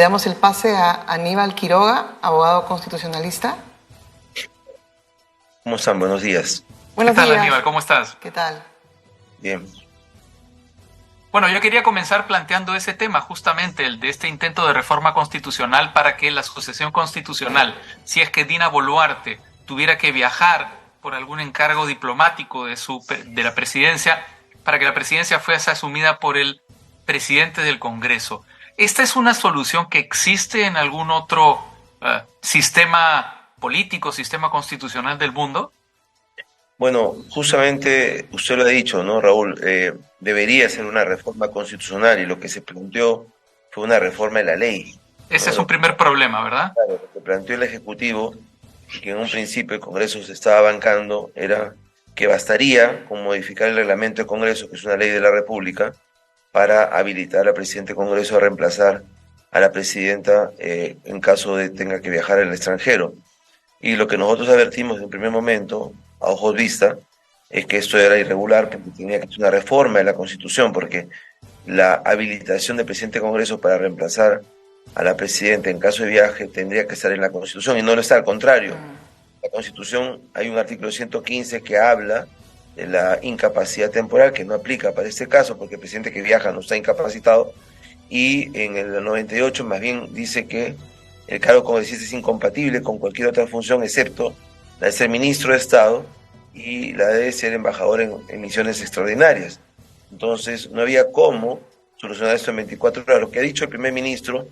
Le damos el pase a Aníbal Quiroga, abogado constitucionalista. ¿Cómo están? Buenos días. Buenos ¿Qué tal, días. Aníbal? ¿Cómo estás? ¿Qué tal? Bien. Bueno, yo quería comenzar planteando ese tema, justamente el de este intento de reforma constitucional para que la sucesión constitucional, si es que Dina Boluarte tuviera que viajar por algún encargo diplomático de la presidencia, para que la presidencia fuese asumida por el presidente del Congreso. ¿Esta es una solución que existe en algún otro sistema político, sistema constitucional del mundo? Bueno, justamente usted lo ha dicho, ¿no, Raúl? Debería ser una reforma constitucional y lo que se planteó fue una reforma de la ley, Ese ¿no? es un primer problema, ¿verdad? Claro, lo que planteó el Ejecutivo, que en un principio el Congreso se estaba bancando, era que bastaría con modificar el reglamento del Congreso, que es una ley de la República, para habilitar al presidente del Congreso a reemplazar a la presidenta en caso de tenga que viajar al extranjero. Y lo que nosotros advertimos en un primer momento, a ojos vista, es que esto era irregular porque tenía que ser una reforma de la Constitución, porque la habilitación del presidente del Congreso para reemplazar a la presidenta en caso de viaje tendría que estar en la Constitución y no lo está, al contrario. La Constitución, hay un artículo 115 que habla de la incapacidad temporal que no aplica para este caso porque el presidente que viaja no está incapacitado, y en el 98 más bien dice que el cargo congresista es incompatible con cualquier otra función excepto la de ser ministro de Estado y la de ser embajador en misiones extraordinarias. Entonces no había cómo solucionar esto en 24 horas. Lo que ha dicho el primer ministro,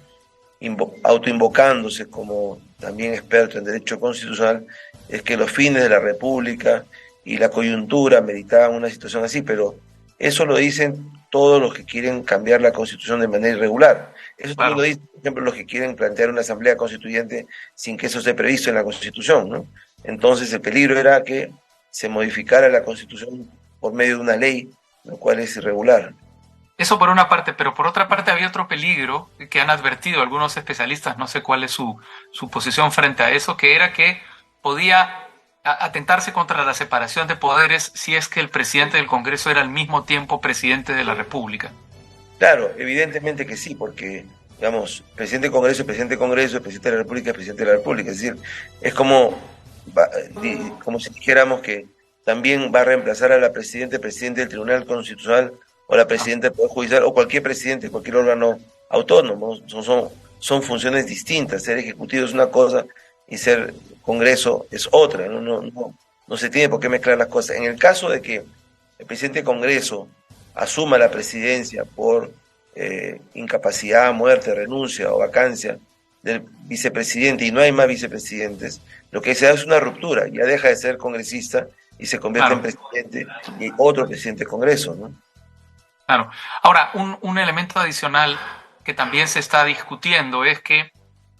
autoinvocándose como también experto en derecho constitucional, es que los fines de la República y la coyuntura meritaban una situación así, pero eso lo dicen todos los que quieren cambiar la Constitución de manera irregular. Eso Claro. también lo dicen, por ejemplo, los que quieren plantear una asamblea constituyente sin que eso esté previsto en la Constitución, ¿no? Entonces el peligro era que se modificara la Constitución por medio de una ley, lo cual es irregular. Eso por una parte, pero por otra parte había otro peligro que han advertido algunos especialistas, no sé cuál es su posición frente a eso, que era que podía atentarse contra la separación de poderes si es que el presidente del Congreso era al mismo tiempo presidente de la República. Claro, evidentemente que sí, porque, digamos, presidente del Congreso es presidente del Congreso, el presidente de la República es presidente de la República. Es decir, es como si dijéramos que también va a reemplazar a la presidenta, el presidente del Tribunal Constitucional o la presidenta del Poder Judicial o cualquier presidente, cualquier órgano autónomo. Son funciones distintas. Ser ejecutivo es una cosa y ser Congreso es otra. No se tiene por qué mezclar las cosas. En el caso de que el presidente del Congreso asuma la presidencia por incapacidad, muerte, renuncia o vacancia del vicepresidente y no hay más vicepresidentes, lo que se da es una ruptura, ya deja de ser congresista y se convierte en presidente y otro presidente del Congreso, ¿no? Claro. Ahora, un elemento adicional que también se está discutiendo es que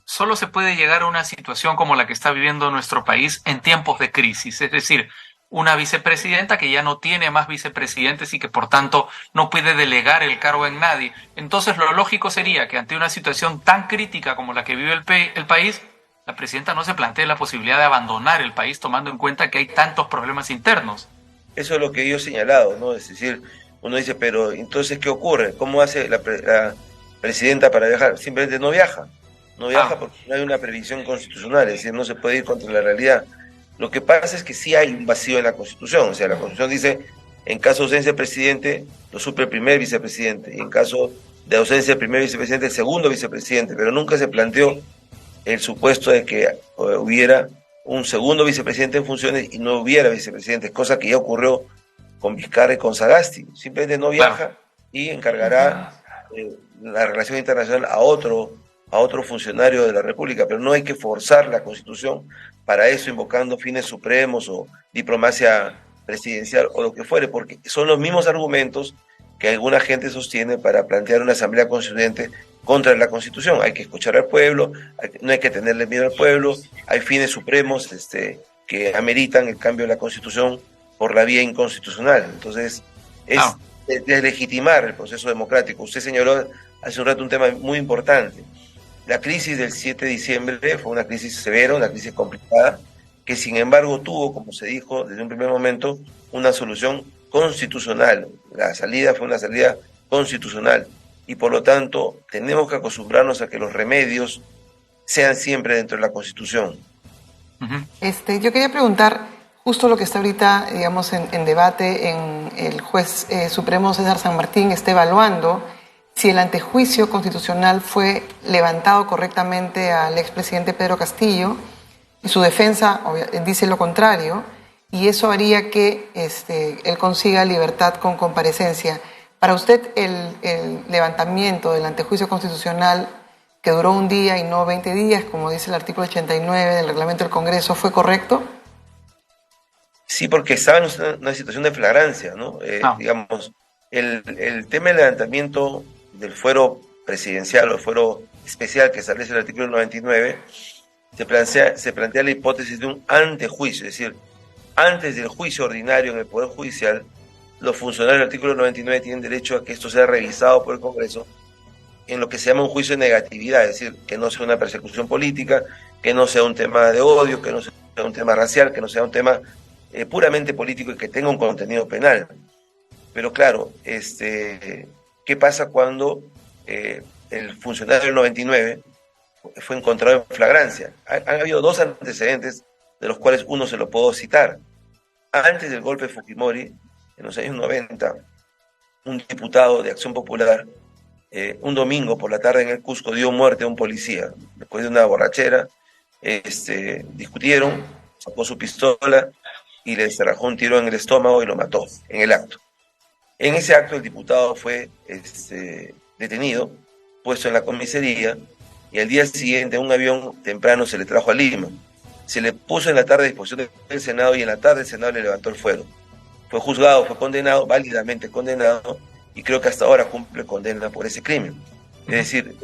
solo se puede llegar a una situación como la que está viviendo nuestro país en tiempos de crisis, es decir, una vicepresidenta que ya no tiene más vicepresidentes y que por tanto no puede delegar el cargo en nadie. Entonces lo lógico sería que ante una situación tan crítica como la que vive el país, la presidenta no se plantee la posibilidad de abandonar el país tomando en cuenta que hay tantos problemas internos. Eso es lo que yo he señalado, ¿no? Es decir, uno dice, pero entonces, ¿qué ocurre? ¿Cómo hace la presidenta para viajar? Simplemente no viaja. No viaja porque no hay una previsión constitucional, es decir, no se puede ir contra la realidad. Lo que pasa es que sí hay un vacío en la Constitución, o sea, la Constitución dice, en caso de ausencia del presidente, lo suple el primer vicepresidente, y en caso de ausencia del primer vicepresidente, el segundo vicepresidente, pero nunca se planteó el supuesto de que hubiera un segundo vicepresidente en funciones y no hubiera vicepresidente, cosa que ya ocurrió con Vizcarra y con Sagasti. Simplemente no viaja y encargará la relación internacional a otro funcionario de la República, pero no hay que forzar la Constitución para eso, invocando fines supremos o diplomacia presidencial o lo que fuere, porque son los mismos argumentos que alguna gente sostiene para plantear una asamblea constituyente contra la Constitución. Hay que escuchar al pueblo, no hay que tenerle miedo al pueblo, hay fines supremos que ameritan el cambio de la Constitución por la vía inconstitucional. Entonces, es deslegitimar el proceso democrático. Usted señaló hace un rato un tema muy importante. La crisis del 7 de diciembre fue una crisis severa, una crisis complicada, que sin embargo tuvo, como se dijo desde un primer momento, una solución constitucional. La salida fue una salida constitucional. y por lo tanto tenemos que acostumbrarnos a que los remedios sean siempre dentro de la Constitución. Yo quería preguntar justo lo que está ahorita, digamos, en debate. El juez supremo César San Martín está evaluando si el antejuicio constitucional fue levantado correctamente al expresidente Pedro Castillo, y su defensa dice lo contrario, y eso haría que él consiga libertad con comparecencia. Para usted, el levantamiento del antejuicio constitucional, que duró un día y no 20 días, como dice el artículo 89 del reglamento del Congreso, ¿fue correcto? Sí, porque estaba en una situación de flagrancia, ¿no? Digamos, el tema del levantamiento del fuero presidencial o fuero especial que establece el artículo 99, se plantea la hipótesis de un antejuicio, es decir, antes del juicio ordinario en el Poder Judicial, los funcionarios del artículo 99 tienen derecho a que esto sea revisado por el Congreso en lo que se llama un juicio de negatividad, es decir, que no sea una persecución política, que no sea un tema de odio, que no sea un tema racial, que no sea un tema puramente político y que tenga un contenido penal. Pero claro, ¿qué pasa cuando el funcionario del 99 fue encontrado en flagrancia? Han habido dos antecedentes de los cuales uno se lo puedo citar. Antes del golpe de Fujimori, en los años 90, un diputado de Acción Popular, un domingo por la tarde en el Cusco, dio muerte a un policía. Después de una borrachera, discutieron, sacó su pistola y le encerrajó un tiro en el estómago y lo mató en el acto. En ese acto el diputado fue detenido, puesto en la comisaría, y al día siguiente un avión temprano se le trajo a Lima. Se le puso en la tarde a disposición del Senado y en la tarde el Senado le levantó el fuero. Fue juzgado, fue condenado, válidamente condenado, y creo que hasta ahora cumple condena por ese crimen. Es decir,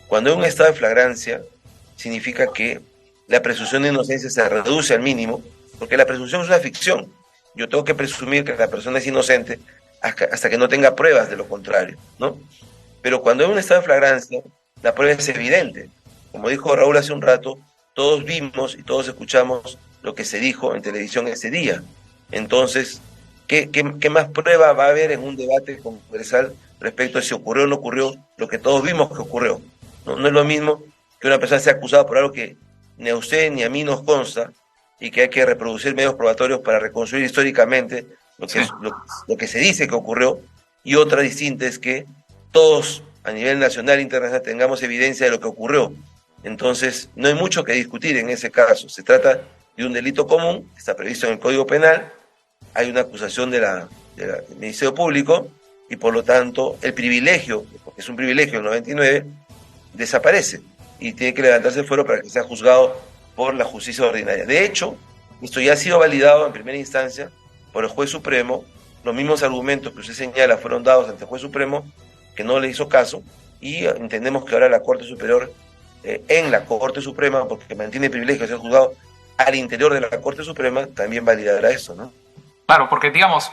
cuando hay un estado de flagrancia, significa que la presunción de inocencia se reduce al mínimo, porque la presunción es una ficción. Yo tengo que presumir que la persona es inocente hasta que no tenga pruebas de lo contrario, ¿no? Pero cuando hay un estado de flagrancia, la prueba es evidente. Como dijo Raúl hace un rato, todos vimos y todos escuchamos lo que se dijo en televisión ese día. Entonces, ¿qué más prueba va a haber en un debate congresal respecto a si ocurrió o no ocurrió lo que todos vimos que ocurrió? No es lo mismo que una persona sea acusada por algo que ni a usted ni a mí nos consta y que hay que reproducir medios probatorios para reconstruir históricamente lo que se dice que ocurrió, y otra distinta es que todos a nivel nacional e internacional tengamos evidencia de lo que ocurrió. Entonces, no hay mucho que discutir en ese caso. Se trata de un delito común, está previsto en el Código Penal, hay una acusación del Ministerio Público y por lo tanto el privilegio, porque es un privilegio el 99, desaparece y tiene que levantarse el fuero para que sea juzgado por la justicia ordinaria. De hecho, esto ya ha sido validado en primera instancia por el juez supremo. Los mismos argumentos que usted señala fueron dados ante el juez supremo, que no le hizo caso, y entendemos que ahora la Corte Superior, en la Corte Suprema, porque mantiene el privilegio de ser juzgado al interior de la Corte Suprema, también validará eso, ¿no? Claro, porque digamos,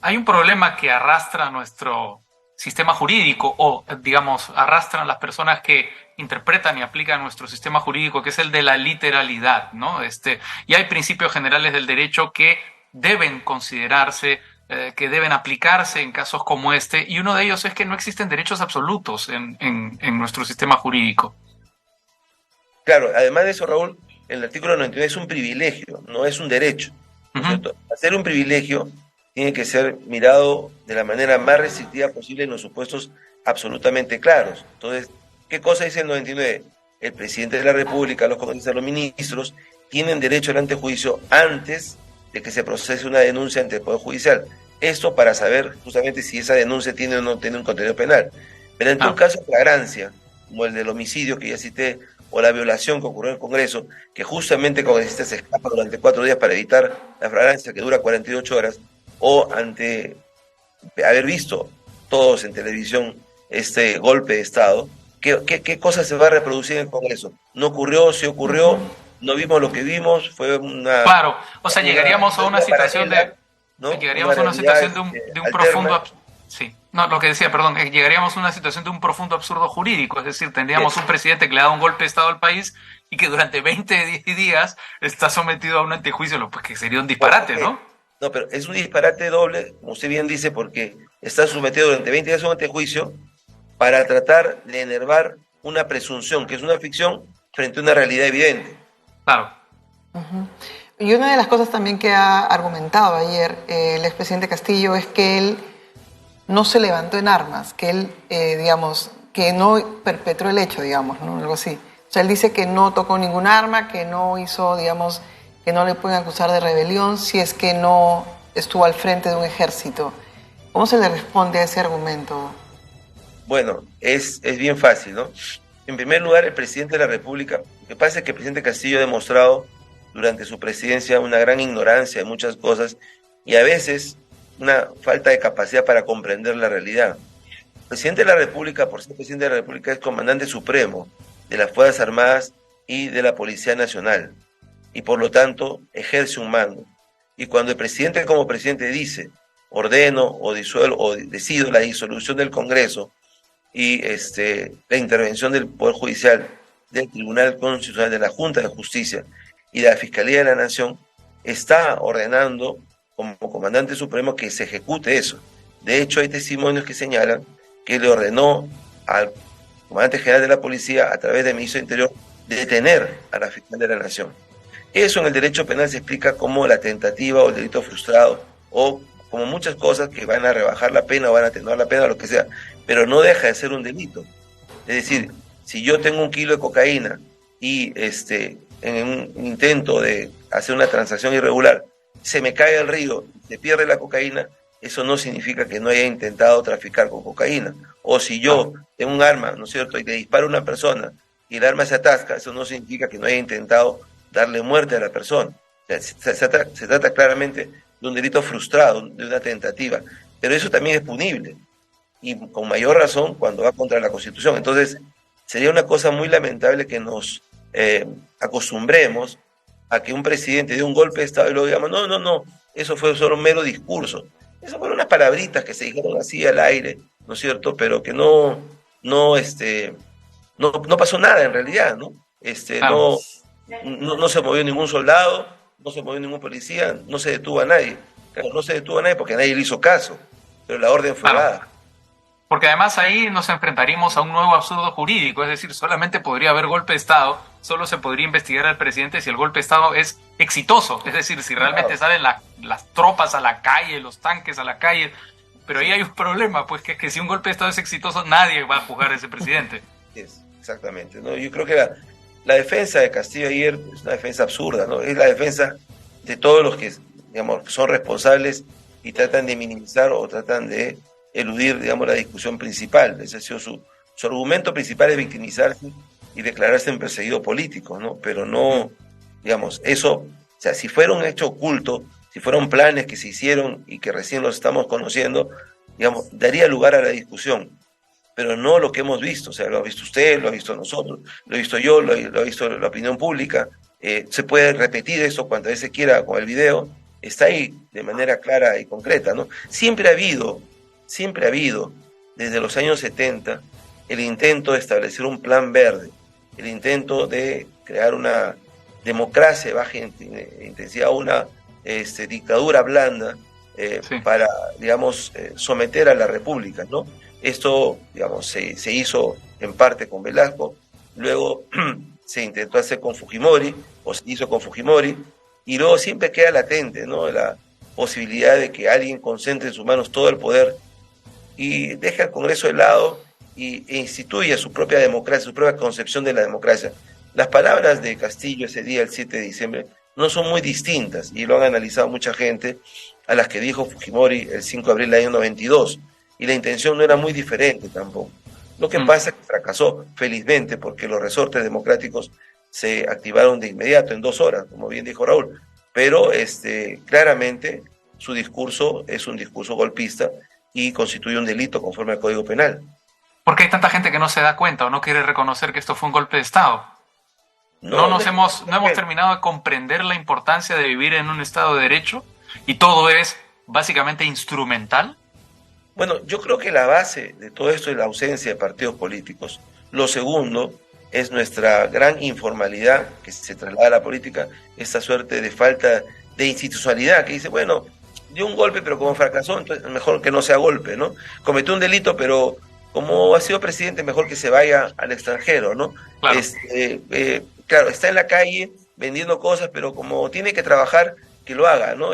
hay un problema que arrastra nuestro sistema jurídico, o digamos, arrastran las personas que interpretan y aplican nuestro sistema jurídico, que es el de la literalidad, ¿no? Y hay principios generales del derecho que deben considerarse, que deben aplicarse en casos como este, y uno de ellos es que no existen derechos absolutos en nuestro sistema jurídico. Claro, además de eso, Raúl, el artículo 99 es un privilegio, no es un derecho, ¿no es cierto? Hacer un privilegio tiene que ser mirado de la manera más restrictiva posible en los supuestos absolutamente claros. Entonces, ¿qué cosa dice el 99? El presidente de la República, los congresistas, los ministros, tienen derecho al antejuicio antes de que se procese una denuncia ante el Poder Judicial. Esto para saber justamente si esa denuncia tiene o no tiene un contenido penal. Pero en un caso de flagrancia, como el del homicidio que ya cité, o la violación que ocurrió en el Congreso, que justamente el congresista se escapa durante 4 días para evitar la flagrancia que dura 48 horas, o ante haber visto todos en televisión este golpe de Estado, ¿qué cosa se va a reproducir en el Congreso? ¿No ocurrió? ¿Sí ocurrió? ¿No vimos lo que vimos? Fue una... Claro, o sea, llegaríamos a una situación de... ¿no? Llegaríamos a una situación de un profundo... Sí, no, lo que decía, perdón, llegaríamos a una situación de un profundo absurdo jurídico, es decir, tendríamos un presidente que le da un golpe de Estado al país y que durante 20 días está sometido a un antejuicio, pues que sería un disparate, ¿no? No, pero es un disparate doble, como usted bien dice, porque está sometido durante 20 días a un antejuicio para tratar de enervar una presunción, que es una ficción, frente a una realidad evidente. Claro. Y una de las cosas también que ha argumentado ayer el expresidente Castillo es que él no se levantó en armas, que él, digamos, que no perpetró el hecho, digamos, ¿no? Algo así. O sea, él dice que no tocó ningún arma, que no hizo, digamos, que no le pueden acusar de rebelión si es que no estuvo al frente de un ejército. ¿Cómo se le responde a ese argumento? Bueno, es bien fácil, ¿no? En primer lugar, el presidente de la República, lo que pasa es que el presidente Castillo ha demostrado durante su presidencia una gran ignorancia de muchas cosas y a veces una falta de capacidad para comprender la realidad. El presidente de la República, por ser presidente de la República, es comandante supremo de las Fuerzas Armadas y de la Policía Nacional y por lo tanto ejerce un mando. Y cuando el presidente como presidente dice, ordeno o disuelvo o decido la disolución del Congreso y la intervención del Poder Judicial, del Tribunal Constitucional, de la Junta de Justicia y de la Fiscalía de la Nación, está ordenando como comandante supremo que se ejecute eso. De hecho, hay testimonios que señalan que le ordenó al comandante general de la policía, a través del ministro del Interior, detener a la fiscal de la Nación. Eso en el derecho penal se explica como la tentativa o el delito frustrado, o como muchas cosas que van a rebajar la pena o van a atenuar la pena o lo que sea, pero no deja de ser un delito. Es decir, si yo tengo 1 kilo de cocaína y en un intento de hacer una transacción irregular, se me cae al río, se pierde la cocaína, eso no significa que no haya intentado traficar con cocaína. O si yo tengo un arma, ¿no es cierto?, y le disparo a una persona y el arma se atasca, eso no significa que no haya intentado darle muerte a la persona. O sea, se trata claramente de un delito frustrado, de una tentativa, pero eso también es punible, y con mayor razón cuando va contra la Constitución. Entonces, sería una cosa muy lamentable que nos acostumbremos a que un presidente dé un golpe de Estado y luego digamos, no, eso fue solo un mero discurso. Esas fueron unas palabritas que se dijeron así al aire, ¿no es cierto? Pero que no pasó nada en realidad, ¿no? Claro. No se movió ningún soldado, no se movió ningún policía, no se detuvo a nadie. Claro, no se detuvo a nadie porque nadie le hizo caso, pero la orden fue dada. Porque además ahí nos enfrentaríamos a un nuevo absurdo jurídico, es decir, solamente podría haber golpe de Estado, solo se podría investigar al presidente si el golpe de Estado es exitoso, es decir, si realmente salen las tropas a la calle, los tanques a la calle, pero ahí hay un problema, pues que si un golpe de Estado es exitoso, nadie va a juzgar a ese presidente. Exactamente, ¿no? Yo creo que la defensa de Castillo ayer es una defensa absurda, ¿no? Es la defensa de todos los que, digamos, son responsables y tratan de minimizar o tratan de eludir, digamos, la discusión principal. Ese ha sido su argumento principal, es victimizarse y declararse en perseguido político, ¿no? Pero no, digamos, eso, o sea, si fuera un hecho oculto, si fueron planes que se hicieron y que recién los estamos conociendo, digamos, daría lugar a la discusión, pero no lo que hemos visto. O sea, lo ha visto usted, lo ha visto nosotros, lo he visto yo, lo ha visto la opinión pública. Se puede repetir eso cuantas veces quiera con el video, está ahí de manera clara y concreta, ¿no? Siempre ha habido, desde los años 70, el intento de establecer un plan verde, el intento de crear una democracia de baja intensidad, una dictadura blanda para, digamos, someter a la república, ¿no? Esto, digamos, se hizo en parte con Velasco, luego se intentó hacer con Fujimori, o se hizo con Fujimori, y luego siempre queda latente, ¿no?, la posibilidad de que alguien concentre en sus manos todo el poder y deje al Congreso de lado e instituya su propia democracia, su propia concepción de la democracia. Las palabras de Castillo ese día, el 7 de diciembre, no son muy distintas, y lo han analizado mucha gente, a las que dijo Fujimori el 5 de abril del año 92, y la intención no era muy diferente tampoco. Lo que pasa es que fracasó, felizmente, porque los resortes democráticos se activaron de inmediato, en 2 horas, como bien dijo Raúl, pero claramente su discurso es un discurso golpista y constituye un delito conforme al Código Penal. ¿Por qué hay tanta gente que no se da cuenta o no quiere reconocer que esto fue un golpe de Estado? No hemos terminado de comprender la importancia de vivir en un Estado de Derecho y todo es básicamente instrumental. Bueno, yo creo que la base de todo esto es la ausencia de partidos políticos. Lo segundo es nuestra gran informalidad que se traslada a la política, esta suerte de falta de institucionalidad que dice, bueno, dio un golpe, pero como fracasó, entonces mejor que no sea golpe, ¿no? Cometió un delito, pero como ha sido presidente, mejor que se vaya al extranjero, ¿no? Claro. Claro, está en la calle vendiendo cosas, pero como tiene que trabajar, que lo haga, ¿no?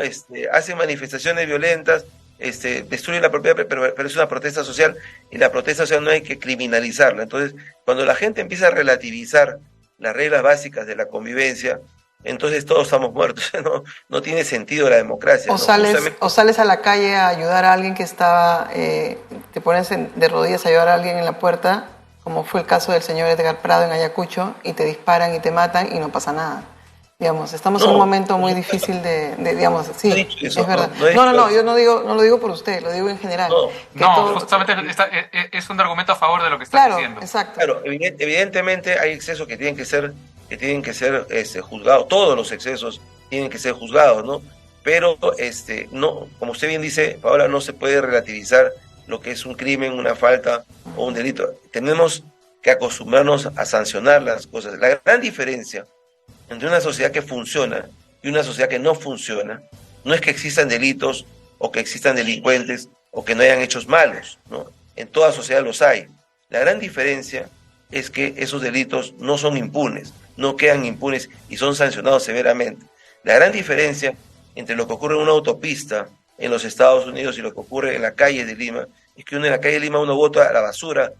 Hace manifestaciones violentas, destruye la propiedad, pero es una protesta social, y la protesta social no hay que criminalizarla. Entonces, cuando la gente empieza a relativizar las reglas básicas de la convivencia, entonces todos estamos muertos, no tiene sentido la democracia. O sales a la calle a ayudar a alguien que estaba, te pones de rodillas a ayudar a alguien en la puerta, como fue el caso del señor Edgar Prado en Ayacucho, y te disparan y te matan y no pasa nada. Digamos, estamos en un momento muy difícil digamos, sí, eso, es verdad. No, yo no lo digo por usted, lo digo en general. Justamente es un argumento a favor de lo que está diciendo. Exacto. Claro, evidentemente hay excesos que tienen que ser juzgados, todos los excesos tienen que ser juzgados, ¿no? Pero no, como usted bien dice, Paola, no se puede relativizar lo que es un crimen, una falta o un delito. Tenemos que acostumbrarnos a sancionar las cosas. La gran diferencia entre una sociedad que funciona y una sociedad que no funciona no es que existan delitos o que existan delincuentes o que no hayan hechos malos, ¿no? En toda sociedad los hay. La gran diferencia es que esos delitos no son impunes, no quedan impunes y son sancionados severamente. La gran diferencia entre lo que ocurre en una autopista en los Estados Unidos y lo que ocurre en la calle de Lima es que en la calle de Lima uno bota la basura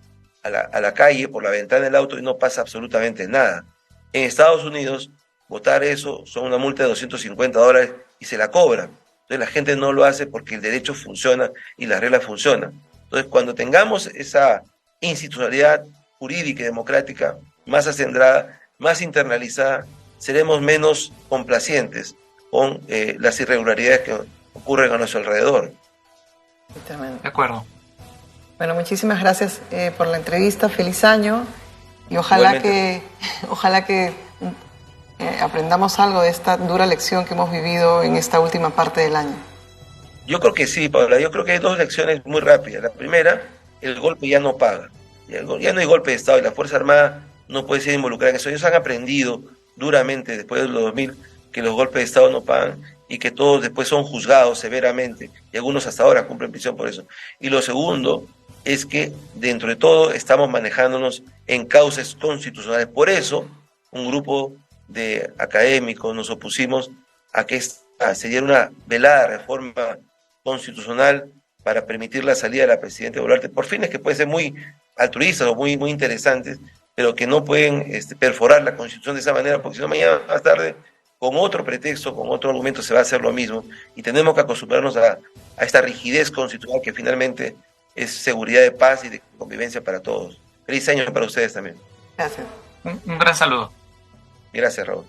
a la calle por la ventana del auto y no pasa absolutamente nada. En Estados Unidos, botar eso son una multa de $250 y se la cobran. Entonces la gente no lo hace porque el derecho funciona y las reglas funcionan. Entonces cuando tengamos esa institucionalidad jurídica y democrática más acendrada, más internalizada, seremos menos complacientes con las irregularidades que ocurren a nuestro alrededor. De acuerdo. Bueno, muchísimas gracias por la entrevista. Feliz año y ojalá que aprendamos algo de esta dura lección que hemos vivido en esta última parte del año. Yo creo que sí, Paola. Yo creo que hay dos lecciones muy rápidas. La primera, el golpe ya no paga. Ya no hay golpe de Estado y la Fuerza Armada no puede ser involucrada en eso. Ellos han aprendido duramente después de los 2000 que los golpes de Estado no pagan y que todos después son juzgados severamente y algunos hasta ahora cumplen prisión por eso. Y lo segundo es que dentro de todo estamos manejándonos en cauces constitucionales. Por eso un grupo de académicos nos opusimos a que se diera una velada reforma constitucional para permitir la salida de la presidenta Boluarte por fines que pueden ser muy altruistas o muy interesantes, pero que no pueden perforar la Constitución de esa manera, porque si no mañana más tarde, con otro pretexto, con otro argumento, se va a hacer lo mismo, y tenemos que acostumbrarnos a esta rigidez constitucional que finalmente es seguridad de paz y de convivencia para todos. Feliz año para ustedes también. Gracias. Un gran saludo. Gracias, Raúl.